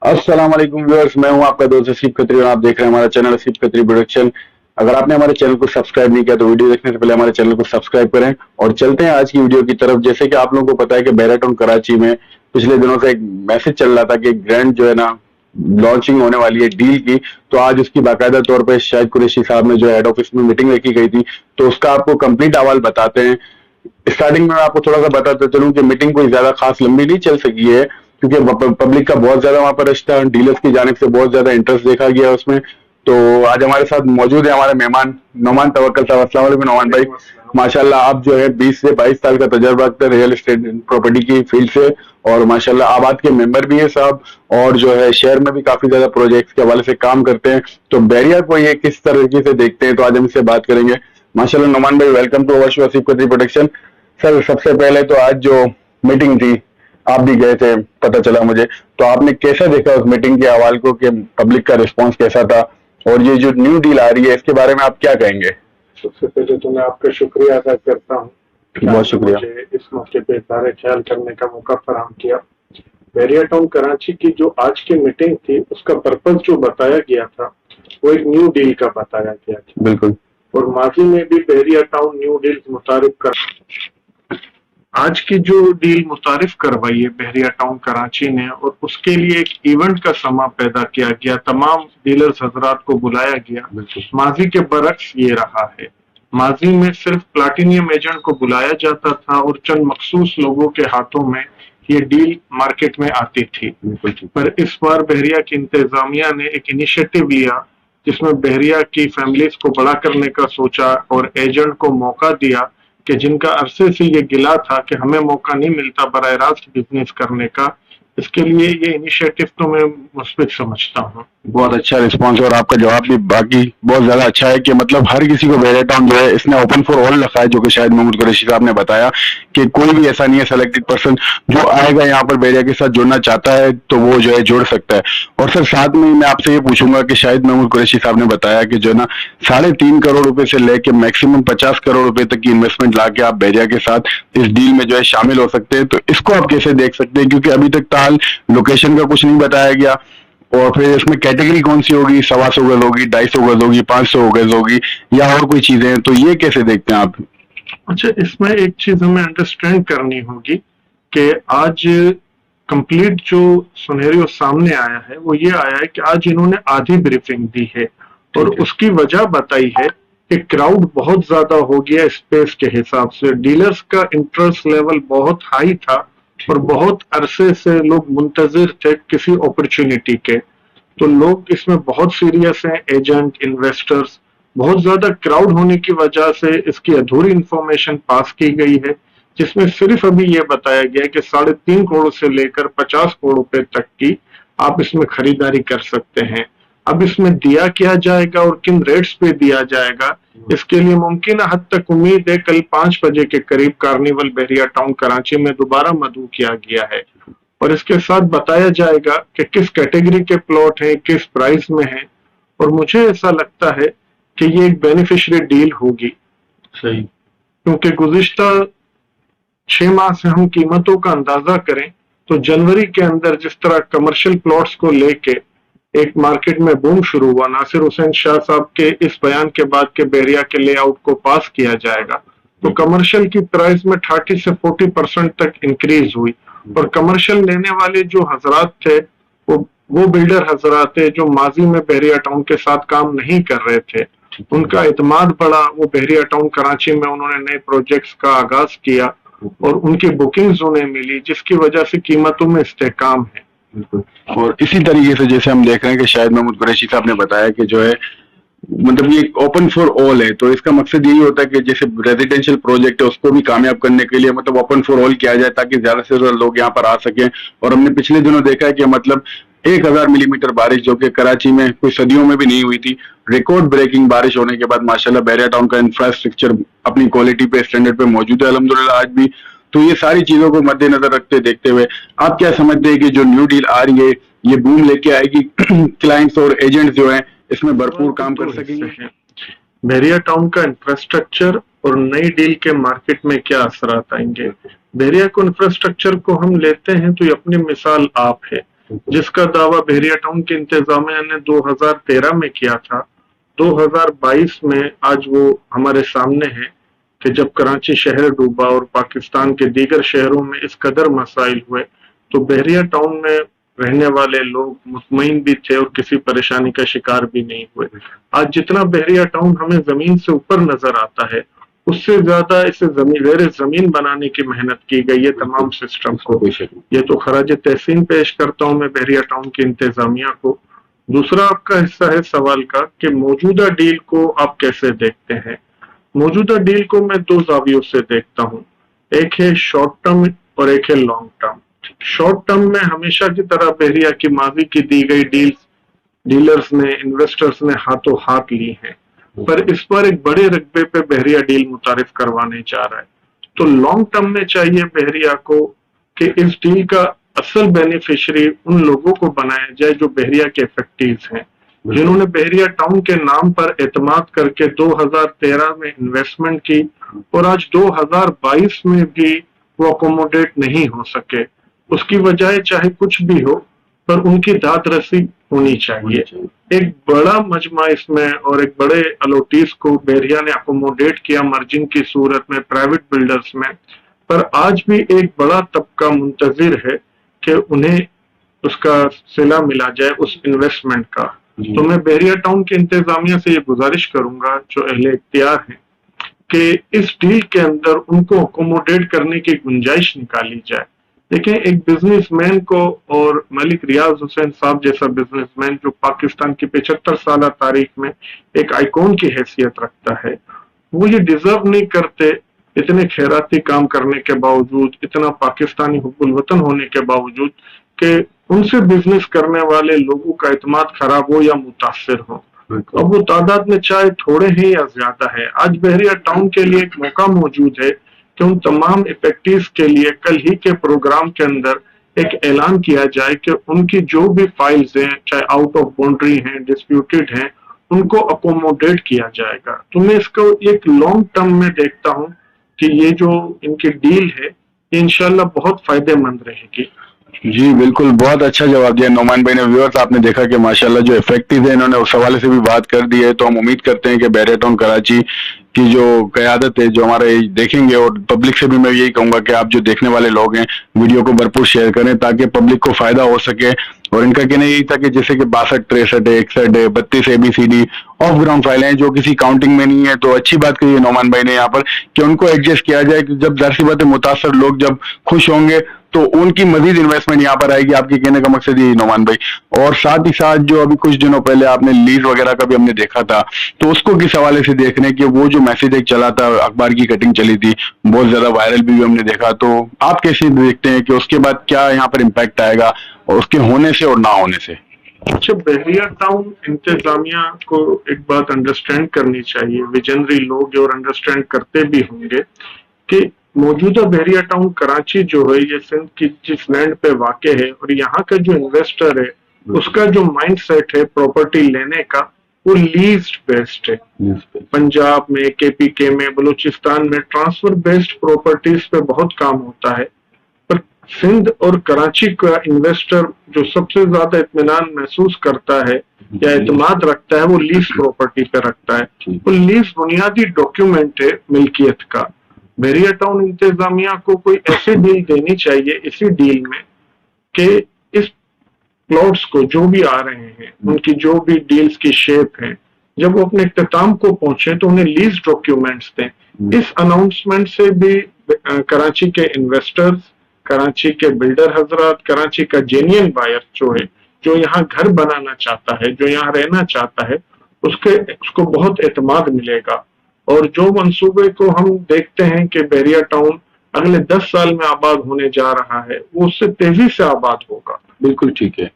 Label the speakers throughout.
Speaker 1: अस्सलाम वालेकुम व्यूअर्स, मैं हूं आपका दोस्त असीफ खत्री और आप देख रहे हैं हमारा चैनल असीफ खत्री प्रोडक्शन। अगर आपने हमारे चैनल को सब्सक्राइब नहीं किया तो वीडियो देखने से पहले हमारे चैनल को सब्सक्राइब करें और चलते हैं आज की वीडियो की तरफ। जैसे कि आप लोगों को पता है कि बैराटाउन कराची में पिछले दिनों से एक मैसेज चल रहा था कि ग्रैंड जो है ना लॉन्चिंग होने वाली है डील की। तो आज उसकी बाकायदा तौर पर शाहिद कुरैशी साहब ने जो हेड ऑफिस में मीटिंग रखी गई थी, तो उसका आपको कंप्लीट अहवाल बताते हैं। स्टार्टिंग में मैं आपको थोड़ा सा बताता चलूं कि मीटिंग कोई ज्यादा खास लंबी नहीं चल सकी है, क्योंकि पब्लिक का बहुत ज्यादा वहां पर रश था, डीलर्स की जानिब से बहुत ज्यादा इंटरेस्ट देखा गया उसमें। तो आज हमारे साथ मौजूद है हमारे मेहमान नौमान तवक्कल साहब। अस्सलाम वालेकुम नौमान भाई। माशाल्लाह आप जो है 20 से 22 साल का तजर्बा रखते हैं रियल एस्टेट प्रॉपर्टी की फील्ड से, और माशाल्लाह आबाद के मेंबर भी हैं साहब, और जो है शहर में भी काफी ज्यादा प्रोजेक्ट्स के हवाले से काम करते हैं। तो बैरिया को ये किस तरीके से देखते हैं, तो आज हम इससे बात करेंगे। माशाल्लाह नौमान भाई, welcome to our show Asif Khatri production. Sir सबसे पहले तो आज जो मीटिंग थी, आप भी गए थे पता चला मुझे, तो आपने कैसा देखा उस मीटिंग के अहवाल को, कि पब्लिक का रिस्पांस कैसा था, और ये जो न्यू डील आ रही है इसके बारे में आप क्या कहेंगे?
Speaker 2: सबसे पहले तो मैं आपका शुक्रिया अदा करता हूँ,
Speaker 1: बहुत शुक्रिया।
Speaker 2: मुझे इस मौके पे इज़हार ख्याल करने का मौका फराहम किया। बैरिया टाउन कराची की जो आज की मीटिंग थी, उसका पर्पज जो बताया गया था वो एक न्यू डील का बताया गया था।
Speaker 1: बिल्कुल।
Speaker 2: और माजी में भी बैरिया टाउन न्यू डील मुतारिफ कर, आज की जो डील मुतारिफ करवाई है बैरिया टाउन कराची ने, और उसके लिए एक इवेंट का समा पैदा किया गया, तमाम डीलर्स हजरात को बुलाया गया। माजी के बरक्स ये रहा है, माजी में सिर्फ प्लाटिनियम एजेंट को बुलाया जाता था और चंद मखसूस लोगों के हाथों में ये डील मार्केट में आती थी। पर इस बार बहरिया की इंतजामिया ने एक इनिशिएटिव लिया जिसमें बहरिया की फैमिलीज को बड़ा करने का सोचा और एजेंट को मौका दिया कि जिनका अरसे से ये गिला था कि हमें मौका नहीं मिलता बराह रास्त बिजनेस करने का। इसके लिए ये इनिशिएटिव तो मैं मुस्बित समझता हूँ।
Speaker 1: बहुत अच्छा रिस्पांस, और आपका जवाब भी बाकी बहुत ज्यादा अच्छा है कि मतलब हर किसी को बैरिया टाउन जो है इसने ओपन फॉर ऑल रखा है, जो कि शायद महमूद कुरैशी साहब ने बताया कि कोई भी ऐसा नहीं है सिलेक्टेड पर्सन जो आएगा यहाँ पर बैरिया के साथ जुड़ना चाहता है तो वो जो है जुड़ सकता है। और सर साथ में मैं आपसे ये पूछूंगा कि शायद महमूद कुरैशी साहब ने बताया कि जो है ना 3.5 करोड़ रुपए से लेके मैक्सिमम 50 करोड़ रुपए तक की इन्वेस्टमेंट ला के आप बैरिया के साथ इस डील में जो है शामिल हो सकते हैं। तो इसको आप कैसे देख सकते हैं, क्योंकि अभी तक ताल लोकेशन का कुछ नहीं बताया गया, और फिर इसमें कैटेगरी कौन सी होगी, 125 गज होगी, 250 गज होगी, 500 गज होगी, या और कोई चीजें हैं, तो ये कैसे देखते हैं आप?
Speaker 2: अच्छा, इसमें एक चीज हमें अंडरस्टैंड करनी होगी कि आज कंप्लीट जो सुनेरियो सामने आया है वो ये आया है कि आज इन्होंने आधी ब्रीफिंग दी है और उसकी वजह बताई है कि क्राउड बहुत ज्यादा हो गया स्पेस के हिसाब से, डीलर्स का इंटरेस्ट लेवल बहुत हाई था और बहुत अरसे से लोग मुंतजिर थे किसी अपॉर्चुनिटी के। तो लोग इसमें बहुत सीरियस हैं, एजेंट, इन्वेस्टर्स। बहुत ज्यादा क्राउड होने की वजह से इसकी अधूरी इंफॉर्मेशन पास की गई है, जिसमें सिर्फ अभी ये बताया गया है कि 3.5 करोड़ से लेकर 50 करोड़ रुपए तक की आप इसमें खरीदारी कर सकते हैं। अब इसमें दिया क्या जाएगा और किन रेट्स पे दिया जाएगा, इसके लिए मुमकिन हद तक उम्मीद है कल 5 बजे के करीब कार्निवल बैरिया टाउन कराची में दोबारा मदऊ किया गया है और इसके साथ बताया जाएगा कि किस कैटेगरी के प्लॉट हैं, किस प्राइस में हैं। और मुझे ऐसा लगता है कि ये एक बेनिफिशियरी डील होगी।
Speaker 1: सही।
Speaker 2: क्योंकि गुज़िश्ता 6 माह से हम कीमतों का अंदाजा करें तो जनवरी के अंदर जिस तरह कमर्शियल प्लॉट्स को लेके एक मार्केट में बूम शुरू हुआ, नासिर हुसैन शाह साहब के इस बयान के बाद के बैरिया के लेआउट को पास किया जाएगा, तो कमर्शियल की प्राइस में 30 से 40% तक इंक्रीज हुई। और कमर्शियल लेने वाले जो हजरात थे वो बिल्डर हजरात थे जो माजी में बैरिया टाउन के साथ काम नहीं कर रहे थे, उनका इत्मीनान बढ़ा। वो बैरिया टाउन कराची में उन्होंने नए प्रोजेक्ट्स का आगाज किया और उनकी बुकिंग्स उन्हें मिली, जिसकी वजह से कीमतों में इस्तेहकाम है।
Speaker 1: और इसी तरीके से जैसे हम देख रहे हैं कि शायद महमूद कुरैशी साहब ने बताया कि जो है मतलब ये ओपन फॉर ऑल है, तो इसका मकसद यही होता है कि जैसे रेजिडेंशियल प्रोजेक्ट है उसको भी कामयाब करने के लिए मतलब ओपन फॉर ऑल किया जाए ताकि ज्यादा से ज्यादा लोग यहाँ पर आ सकें। और हमने पिछले दिनों देखा है कि मतलब 1000 मिलीमीटर बारिश जो कि कराची में कोई सदियों में भी नहीं हुई थी, रिकॉर्ड ब्रेकिंग बारिश होने के बाद माशाल्लाह बैरिया टाउन का इंफ्रास्ट्रक्चर अपनी क्वालिटी पे, स्टैंडर्ड पे मौजूद है अल्हम्दुलिल्लाह आज भी। तो ये सारी चीजों को मद्देनजर रखते देखते हुए आप क्या समझते हैं कि जो न्यू डील आ रही है ये बूम लेके आएगी, क्लाइंट्स और एजेंट्स जो हैं इसमें भरपूर काम कर सकेंगे?
Speaker 2: बैरिया टाउन का इंफ्रास्ट्रक्चर और नई डील के मार्केट में क्या असरात आएंगे? बैरिया को इंफ्रास्ट्रक्चर को हम लेते हैं तो ये अपनी मिसाल आप है جس کا دعویٰ بحریہ ٹاؤن کی انتظامیہ نے 2013 میں کیا تھا، 2022 میں آج وہ ہمارے سامنے ہے کہ جب کراچی شہر ڈوبا اور پاکستان کے دیگر شہروں میں اس قدر مسائل ہوئے تو بحریہ ٹاؤن میں رہنے والے لوگ مطمئن بھی تھے اور کسی پریشانی کا شکار بھی نہیں ہوئے۔ آج جتنا بحریہ ٹاؤن ہمیں زمین سے اوپر نظر آتا ہے، اس سے زیادہ اسے زیر زمین بنانے کی محنت کی گئی ہے تمام سسٹم کو۔ یہ تو خراج تحسین پیش کرتا ہوں میں بحریہ ٹاؤن کی انتظامیہ کو۔ دوسرا آپ کا حصہ ہے سوال کا کہ موجودہ ڈیل کو آپ کیسے دیکھتے ہیں۔ موجودہ ڈیل کو میں دو زاویوں سے دیکھتا ہوں، ایک ہے شارٹ ٹرم اور ایک ہے لانگ ٹرم۔ شارٹ ٹرم میں ہمیشہ کی طرح بحریہ کی ماضی کی دی گئی ڈیلرز نے، انویسٹرز نے ہاتھوں ہاتھ لی ہیں، پر اس پر ایک بڑے رقبے پہ بحریہ ڈیل متعارف کروانے جا رہا ہے۔ تو لانگ ٹرم میں چاہیے بحریہ کو کہ اس ڈیل کا اصل بینیفیشری ان لوگوں کو بنایا جائے جو بحریہ کے افیکٹیوز ہیں، جنہوں نے بحریہ ٹاؤن کے نام پر اعتماد کر کے 2013 میں انویسٹمنٹ کی اور آج 2022 میں بھی وہ اکوموڈیٹ نہیں ہو سکے۔ اس کی وجہ چاہے کچھ بھی ہو پر ان کی داد رسی ہونی چاہیے۔ ایک بڑا مجمع اس میں اور ایک بڑے الوٹیز کو بحریہ نے اکوموڈیٹ کیا مرجنگ کی صورت میں پرائیویٹ بلڈرز میں، پر آج بھی ایک بڑا طبقہ منتظر ہے کہ انہیں اس کا صلہ ملا جائے اس انویسٹمنٹ کا۔ تو میں بحریہ ٹاؤن کی انتظامیہ سے یہ گزارش کروں گا جو اہل اختیار ہیں کہ اس ڈیل کے اندر ان کو اکوموڈیٹ کرنے کی گنجائش نکالی جائے۔ دیکھیں، ایک بزنس مین کو، اور ملک ریاض حسین صاحب جیسا بزنس مین جو پاکستان کی 75 سالہ تاریخ میں ایک آئیکن کی حیثیت رکھتا ہے، وہ یہ ڈیزرو نہیں کرتے اتنے خیراتی کام کرنے کے باوجود، اتنا پاکستانی حب الوطن ہونے کے باوجود، کہ ان سے بزنس کرنے والے لوگوں کا اعتماد خراب ہو یا متاثر ہو۔ اب وہ تعداد میں چاہے تھوڑے ہیں یا زیادہ ہے، آج بحریہ ٹاؤن کے لیے ایک موقع موجود ہے کہ ان تمام افیکٹیوز کے لیے کل ہی کے پروگرام کے اندر ایک اعلان کیا جائے کہ ان کی جو بھی فائلز ہیں، چاہے آؤٹ آف باؤنڈری ہیں، ڈسپیوٹیڈ ہیں، ان کو اکوموڈیٹ کیا جائے گا۔ تو میں اس کو ایک لانگ ٹرم میں دیکھتا ہوں کہ یہ جو ان کی ڈیل ہے یہ انشاءاللہ بہت فائدہ مند رہے گی۔
Speaker 1: جی بالکل، بہت اچھا جواب دیا نعمان بھائی نے۔ ویورز آپ نے دیکھا کہ ماشاءاللہ جو افیکٹو ہے انہوں نے اس حوالے سے بھی بات کر دی ہے، تو ہم امید کرتے ہیں کہ بحریہ ٹاؤن کراچی کی جو قیادت ہے جو ہمارے دیکھیں گے، اور پبلک سے بھی میں یہی کہوں گا کہ آپ جو دیکھنے والے لوگ ہیں ویڈیو کو بھرپور شیئر کریں تاکہ پبلک کو فائدہ ہو سکے۔ اور ان کا کہنا یہی تھا کہ جیسے کہ 62 63 61 32 ABCD آف گراؤنڈ فائل ہیں جو کسی کاؤنٹنگ میں نہیں ہے، تو اچھی بات کہی ہے نعمان بھائی نے یہاں پر کہ ان کو ایڈجسٹ کیا جائے کہ جب ظاہر سی بات ہے متاثر لوگ جب خوش ہوں گے تو ان کی مزید انویسٹمنٹ یہاں پر آئے گی۔ آپ کے کہنے کا مقصد یہی نعمان بھائی۔ اور ساتھ ہی ساتھ جو ابھی کچھ دنوں پہلے آپ نے لیز وغیرہ کا بھی ہم نے دیکھا تھا، تو اس کو کس حوالے سے دیکھ رہے ہیں کہ وہ جو میسج ایک چلا تھا، اخبار کی کٹنگ چلی تھی، بہت زیادہ وائرل بھی ہم نے دیکھا، تو آپ کیسے دیکھتے ہیں کہ اس کے بعد کیا یہاں پر امپیکٹ آئے گا اور اس کے ہونے سے اور نہ ہونے سے؟
Speaker 2: اچھا، بحریہ ٹاؤن انتظامیہ کو ایک بات انڈرسٹینڈ کرنی چاہیے، ویژنری لوگ اور انڈرسٹینڈ کرتے بھی ہوں گے کہ موجودہ بحریہ ٹاؤن کراچی جو ہے یہ سندھ کی جس لینڈ پہ واقع ہے، اور یہاں کا جو انویسٹر ہے اس کا جو مائنڈ سیٹ ہے پراپرٹی لینے کا وہ لیزڈ بیسڈ ہے۔ پنجاب میں، KPK میں، بلوچستان میں ٹرانسفر بیسڈ پراپرٹیز پہ بہت کام ہوتا ہے، پر سندھ اور کراچی کا انویسٹر جو سب سے زیادہ اطمینان محسوس کرتا ہے یا اعتماد رکھتا ہے وہ لیز پراپرٹی پہ رکھتا ہے۔ وہ لیز بنیادی ڈاکیومنٹ ہے ملکیت کا۔ بحریہ ٹاؤن انتظامیہ کو کوئی ایسی ڈیل دینی چاہیے اسی ڈیل میں کہ اس پلاٹس کو جو بھی آ رہے ہیں، ان کی جو بھی ڈیلز کی شیپ ہے، جب وہ اپنے اختتام کو پہنچے تو انہیں لیز ڈاکیومنٹس دیں۔ اس اناؤنسمنٹ سے بھی کراچی کے انویسٹرز، کراچی کے بلڈر حضرات، کراچی کا جینین بائر جو ہے، جو یہاں گھر بنانا چاہتا ہے، جو یہاں رہنا چاہتا ہے، اس کو بہت اعتماد ملے گا۔ اور جو منصوبے کو ہم دیکھتے ہیں کہ بحریہ ٹاؤن اگلے 10 سال میں آباد ہونے جا رہا ہے، وہ اس سے تیزی سے آباد ہوگا۔
Speaker 1: بالکل ٹھیک ہے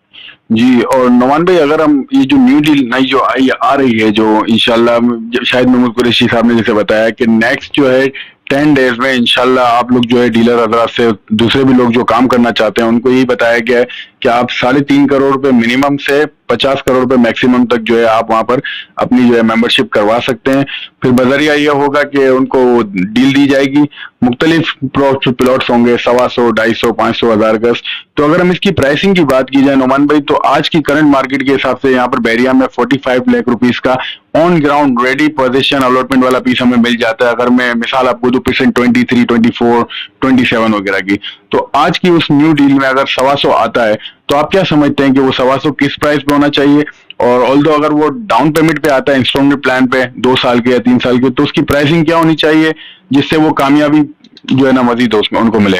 Speaker 1: جی۔ اور نعمان بھائی، اگر ہم یہ جو نیو ڈیل نئی جو آ رہی ہے، جو انشاءاللہ شاید محمود قریشی صاحب نے جیسے بتایا کہ نیکسٹ جو ہے 10 days میں انشاءاللہ آپ لوگ جو ہے ڈیلر حضرات سے، دوسرے بھی لوگ جو کام کرنا چاہتے ہیں ان کو یہی بتایا گیا ہے کہ آپ 3.5 کروڑ روپے منیمم سے 50 کروڑ روپے میکسیمم تک جو ہے آپ وہاں پر اپنی جو ہے ممبرشپ کروا سکتے ہیں۔ پھر بذریعہ یہ ہوگا کہ ان کو ڈیل دی جائے گی، मुख्तलिफ प्लॉट्स होंगे 125, 250, 500, 1000 गज। तो अगर हम इसकी प्राइसिंग की बात की जाए नोमान भाई, तो आज की करंट मार्केट के हिसाब से यहाँ पर बहरिया में 45 लाख रुपीस का on ground ready position allotment वाला पीस हमें मिल जाता है। अगर मैं मिसाल आपको दूं परसेंट 23, 24, 27 वगैरह की, तो आज की उस न्यू डील में अगर 125 आता है तो आप क्या समझते हैं कि वो 125 किस प्राइस पे होना चाहिए? और ऑल्दो अगर वो डाउन पेमेंट पे आता है इंस्टॉलमेंट प्लान पे 2 साल के या 3 साल के, तो उसकी प्राइसिंग क्या होनी चाहिए जिससे वो कामयाबी जो है ना मजीद उसमें उनको मिले?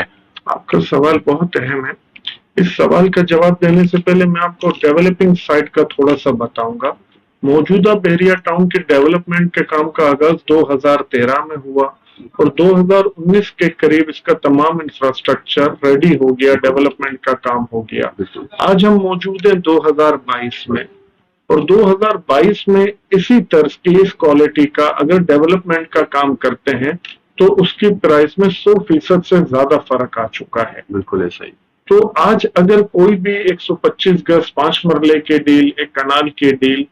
Speaker 2: आपका सवाल बहुत अहम है। इस सवाल का जवाब देने से पहले मैं आपको डेवलपिंग साइड का थोड़ा सा बताऊंगा। मौजूदा बहरिया टाउन के डेवलपमेंट के काम का आगाज 2013 में हुआ और 2019 के करीब इसका तमाम इंफ्रास्ट्रक्चर रेडी हो गया, डेवलपमेंट का काम हो गया। आज हम मौजूद हैं 2022 में, और 2022 में इसी तर्ज की, इस क्वालिटी का अगर डेवलपमेंट का काम करते हैं तो उसकी प्राइस में 100% से ज्यादा फर्क आ चुका है।
Speaker 1: बिल्कुल ऐसा ही।
Speaker 2: तो आज अगर कोई भी 125 गज 5 मरले के डील, एक कनाल की डील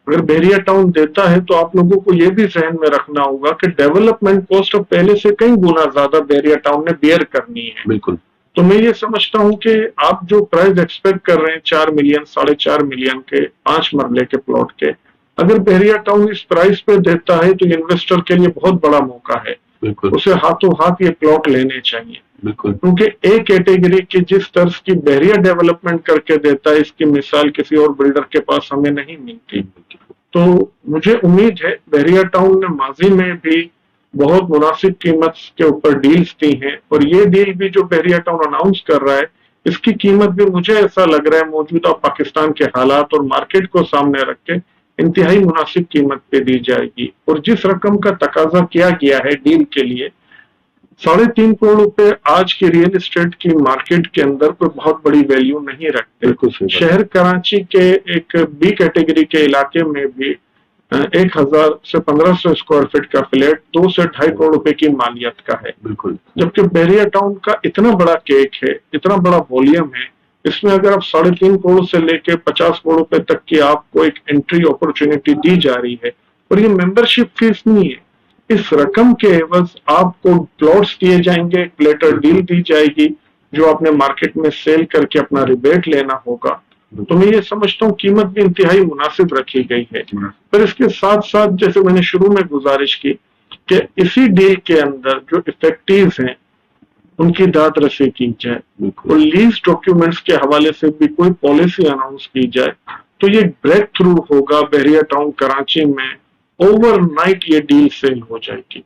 Speaker 2: अगर बहरिया टाउन देता है, तो आप लोगों को ये भी जहन में रखना होगा कि डेवलपमेंट कॉस्ट अब पहले से कई गुना ज्यादा बहरिया टाउन ने बेयर करनी है।
Speaker 1: बिल्कुल।
Speaker 2: तो मैं ये समझता हूँ कि आप जो प्राइस एक्सपेक्ट कर रहे हैं 4 मिलियन, 4.5 मिलियन के 5 मरले के प्लॉट के, अगर बहरिया टाउन इस प्राइस पे देता है तो इन्वेस्टर के लिए बहुत बड़ा मौका है।
Speaker 1: बिल्कुल।
Speaker 2: उसे हाथों हाथ ये प्लॉट लेने चाहिए।
Speaker 1: बिल्कुल।
Speaker 2: क्योंकि ए कैटेगरी की जिस तर्ज की बहरिया डेवलपमेंट करके देता है, इसकी मिसाल किसी और बिल्डर के पास हमें नहीं मिलती। तो मुझे उम्मीद है बहरिया टाउन ने माजी में भी बहुत मुनासिब कीमत के ऊपर डील्स दी हैं, और ये डील भी जो बहरिया टाउन अनाउंस कर रहा है, इसकी कीमत भी मुझे ऐसा लग रहा है मौजूदा पाकिस्तान के हालात और मार्केट को सामने रख के इंतहाई मुनासिब कीमत पे दी जाएगी। और जिस रकम का तकाजा किया गया है डील के लिए, 3.5 करोड़ रुपए आज की रियल एस्टेट की मार्केट के अंदर कोई बहुत बड़ी वैल्यू नहीं रखते। शहर कराची के एक बी कैटेगरी के इलाके में भी 1000 से 1500 स्क्वायर फीट का फ्लैट 2 से 2.5 करोड़ रुपए की मालियत का है।
Speaker 1: बिल्कुल।
Speaker 2: जबकि बहरिया टाउन का इतना बड़ा केक है, इतना बड़ा वॉल्यूम है, इसमें अगर आप 3.5 करोड़ से लेके 50 करोड़ रुपए तक की आपको एक एंट्री अपॉर्चुनिटी दी जा रही है, और ये मेंबरशिप फीस नहीं है। इस रकम के एवज आपको प्लॉट्स दिए जाएंगे, एक प्लेटर डील दी जाएगी जो आपने मार्केट में सेल करके अपना रिबेट लेना होगा। तो मैं ये समझता हूँ कीमत भी इंतहाई मुनासिब रखी गई है। पर इसके साथ साथ जैसे मैंने शुरू में गुजारिश की कि इसी डील के अंदर जो इफेक्टिव हैं उनकी दाद रसी की जाए और लीज डॉक्यूमेंट्स के हवाले से भी कोई पॉलिसी अनाउंस की जाए, तो ये ब्रेक थ्रू होगा बहरिया टाउन कराची में। ओवरनाइट ये डील सेल हो जाएगी।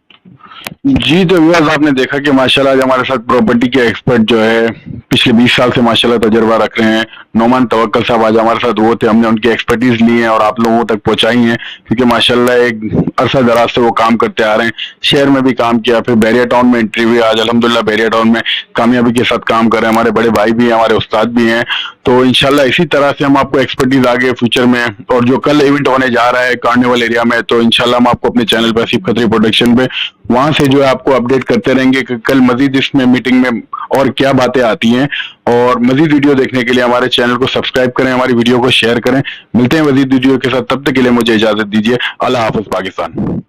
Speaker 1: जी, तो व्यूअर्स आपने देखा कि माशाल्लाह आज हमारे साथ प्रॉपर्टी के एक्सपर्ट जो है पिछले 20 साल से माशाल्लाह तजर्बा रख रहे हैं, नोमान तवक्कल साहब आज हमारे साथ वो थे। हमने उनकी एक्सपर्टीज ली है और आप लोगों तक पहुंचाई है, क्योंकि माशाल्लाह एक अरसा दराज से वो काम करते आ रहे हैं। शहर में भी काम किया, फिर बहरिया टाउन में एंट्री हुई, आज अल्हम्दुलिल्लाह बहरिया टाउन में कामयाबी के साथ काम कर रहे हैं। हमारे बड़े भाई भी हैं, हमारे उस्ताद भी हैं। तो इंशाल्लाह इसी तरह से हम आपको एक्सपर्टीज आगे फ्यूचर में, और जो कल इवेंट होने जा रहा है कार्निवल एरिया में, तो इंशाल्लाह हम आपको अपने चैनल पर आसिफ खत्री प्रोडक्शन पे वहां से जो है आपको अपडेट करते रहेंगे कि कल मजीद इसमें मीटिंग में और क्या बातें आती हैं। और मजीद वीडियो देखने के लिए हमारे चैनल को सब्सक्राइब करें, हमारी वीडियो को शेयर करें। मिलते हैं मजीद वीडियो के साथ, तब तक के लिए मुझे इजाजत दीजिए। अल्लाह हाफिज पाकिस्तान।